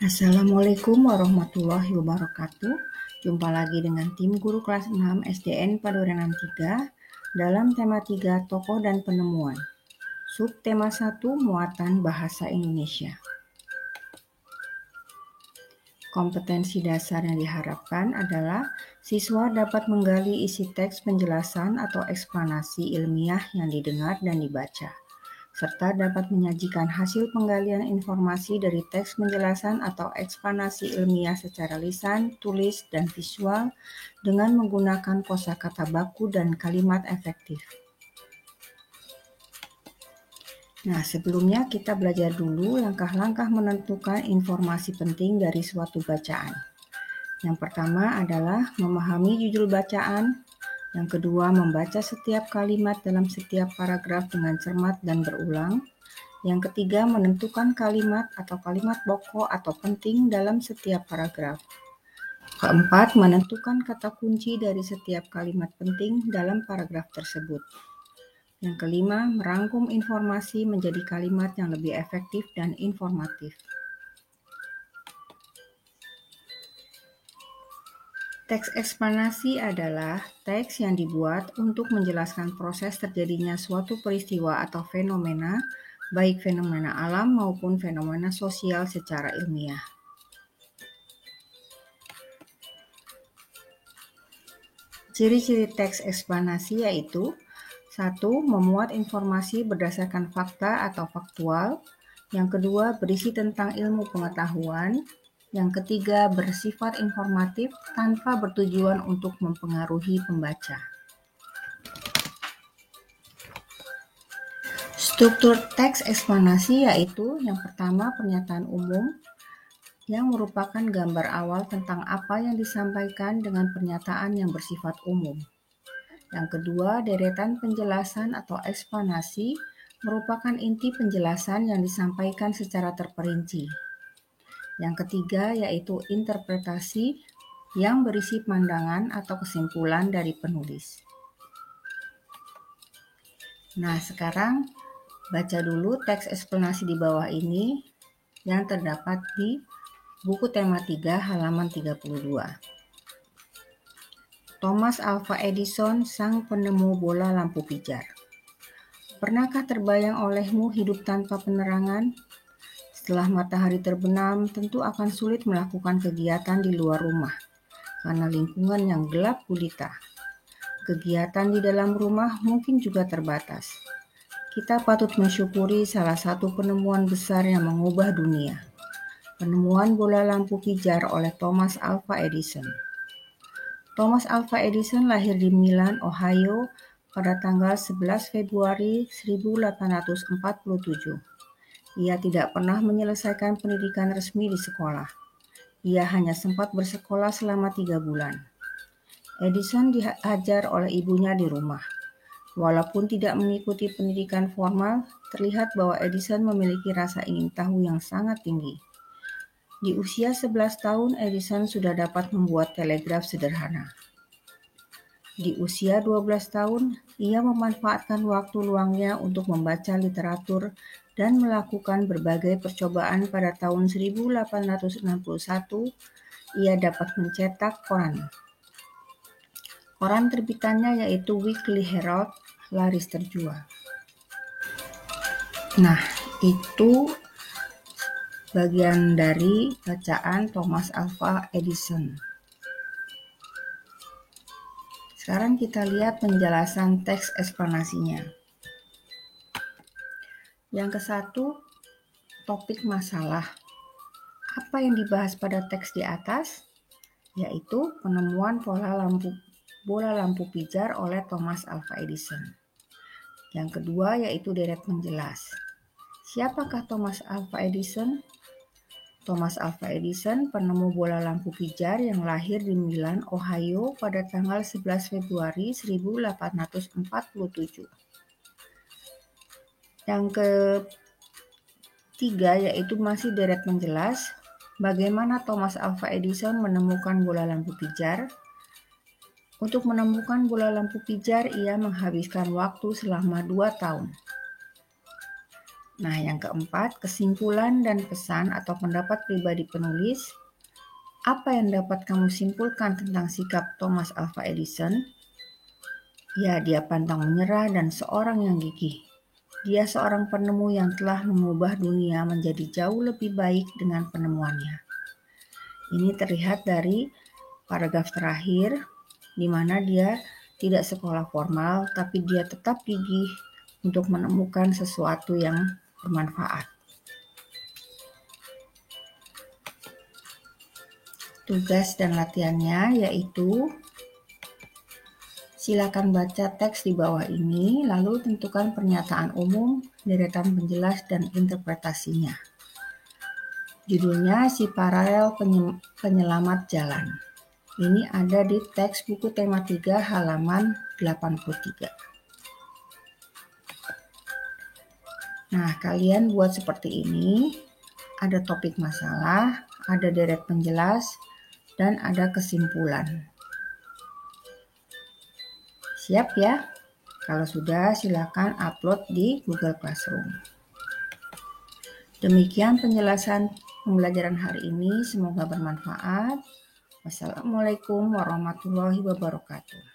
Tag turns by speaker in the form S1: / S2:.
S1: Assalamualaikum warahmatullahi wabarakatuh. Jumpa lagi dengan tim guru kelas 6 SDN Padurenan 3 dalam tema 3 tokoh dan penemuan. Subtema 1 muatan bahasa Indonesia. Kompetensi dasar yang diharapkan adalah siswa dapat menggali isi teks penjelasan atau eksplanasi ilmiah yang didengar dan dibaca, serta dapat menyajikan hasil penggalian informasi dari teks penjelasan atau eksplanasi ilmiah secara lisan, tulis, dan visual dengan menggunakan kosakata baku dan kalimat efektif. Nah, sebelumnya kita belajar dulu langkah-langkah menentukan informasi penting dari suatu bacaan. Yang pertama adalah memahami judul bacaan. Yang kedua, membaca setiap kalimat dalam setiap paragraf dengan cermat dan berulang. Yang ketiga, menentukan kalimat atau kalimat pokok atau penting dalam setiap paragraf. Keempat, menentukan kata kunci dari setiap kalimat penting dalam paragraf tersebut. Yang kelima, merangkum informasi menjadi kalimat yang lebih efektif dan informatif. Teks eksplanasi adalah teks yang dibuat untuk menjelaskan proses terjadinya suatu peristiwa atau fenomena, baik fenomena alam maupun fenomena sosial secara ilmiah. Ciri-ciri teks eksplanasi yaitu 1. Memuat informasi berdasarkan fakta atau faktual. Yang kedua, berisi tentang ilmu pengetahuan. Yang ketiga, bersifat informatif tanpa bertujuan untuk mempengaruhi pembaca. Struktur teks eksplanasi yaitu yang pertama, pernyataan umum yang merupakan gambar awal tentang apa yang disampaikan dengan pernyataan yang bersifat umum. Yang kedua, deretan penjelasan atau eksplanasi merupakan inti penjelasan yang disampaikan secara terperinci. Yang ketiga, yaitu interpretasi yang berisi pandangan atau kesimpulan dari penulis. Nah, sekarang baca dulu teks eksplanasi di bawah ini yang terdapat di buku tema 3 halaman 32. Thomas Alva Edison, sang penemu bola lampu pijar. Pernahkah terbayang olehmu hidup tanpa penerangan? Setelah matahari terbenam, tentu akan sulit melakukan kegiatan di luar rumah, karena lingkungan yang gelap gulita. Kegiatan di dalam rumah mungkin juga terbatas. Kita patut mensyukuri salah satu penemuan besar yang mengubah dunia. Penemuan bola lampu pijar oleh Thomas Alva Edison. Thomas Alva Edison lahir di Milan, Ohio pada tanggal 11 Februari 1847. Ia tidak pernah menyelesaikan pendidikan resmi di sekolah. Ia hanya sempat bersekolah selama 3 bulan. Edison diajar oleh ibunya di rumah. Walaupun tidak mengikuti pendidikan formal, terlihat bahwa Edison memiliki rasa ingin tahu yang sangat tinggi. Di usia 11 tahun, Edison sudah dapat membuat telegraf sederhana. Di usia 12 tahun, ia memanfaatkan waktu luangnya untuk membaca literatur dan melakukan berbagai percobaan. Pada tahun 1861, ia dapat mencetak koran. Koran terbitannya yaitu Weekly Herald laris terjual. Nah, itu bagian dari bacaan Thomas Alva Edison. Sekarang kita lihat penjelasan teks eksplanasinya. Yang ke-1, topik masalah. Apa yang dibahas pada teks di atas? Yaitu penemuan bola lampu pijar oleh Thomas Alva Edison. Yang kedua yaitu deret penjelas. Siapakah Thomas Alva Edison? Thomas Alva Edison, penemu bola lampu pijar yang lahir di Milan, Ohio pada tanggal 11 Februari 1847. Yang ketiga yaitu masih deret menjelas. Bagaimana Thomas Alva Edison menemukan bola lampu pijar? Untuk menemukan bola lampu pijar, ia menghabiskan waktu selama 2 tahun. Nah, yang keempat, kesimpulan dan pesan atau pendapat pribadi penulis. Apa yang dapat kamu simpulkan tentang sikap Thomas Alva Edison? Ya, dia pantang menyerah dan seorang yang gigih. Dia seorang penemu yang telah mengubah dunia menjadi jauh lebih baik dengan penemuannya. Ini terlihat dari paragraf terakhir, di mana dia tidak sekolah formal, tapi dia tetap gigih untuk menemukan sesuatu yang bermanfaat. Tugas dan latihannya yaitu silakan baca teks di bawah ini, lalu tentukan pernyataan umum, deretan penjelas, dan interpretasinya. Judulnya Si Paralel Penyelamat Jalan. Ini ada di teks buku tema 3 halaman 83. Nah, kalian buat seperti ini. Ada topik masalah, ada deret penjelas, dan ada kesimpulan. Siap ya? Kalau sudah, silakan upload di Google Classroom. Demikian penjelasan pembelajaran hari ini. Semoga bermanfaat. Wassalamualaikum warahmatullahi wabarakatuh.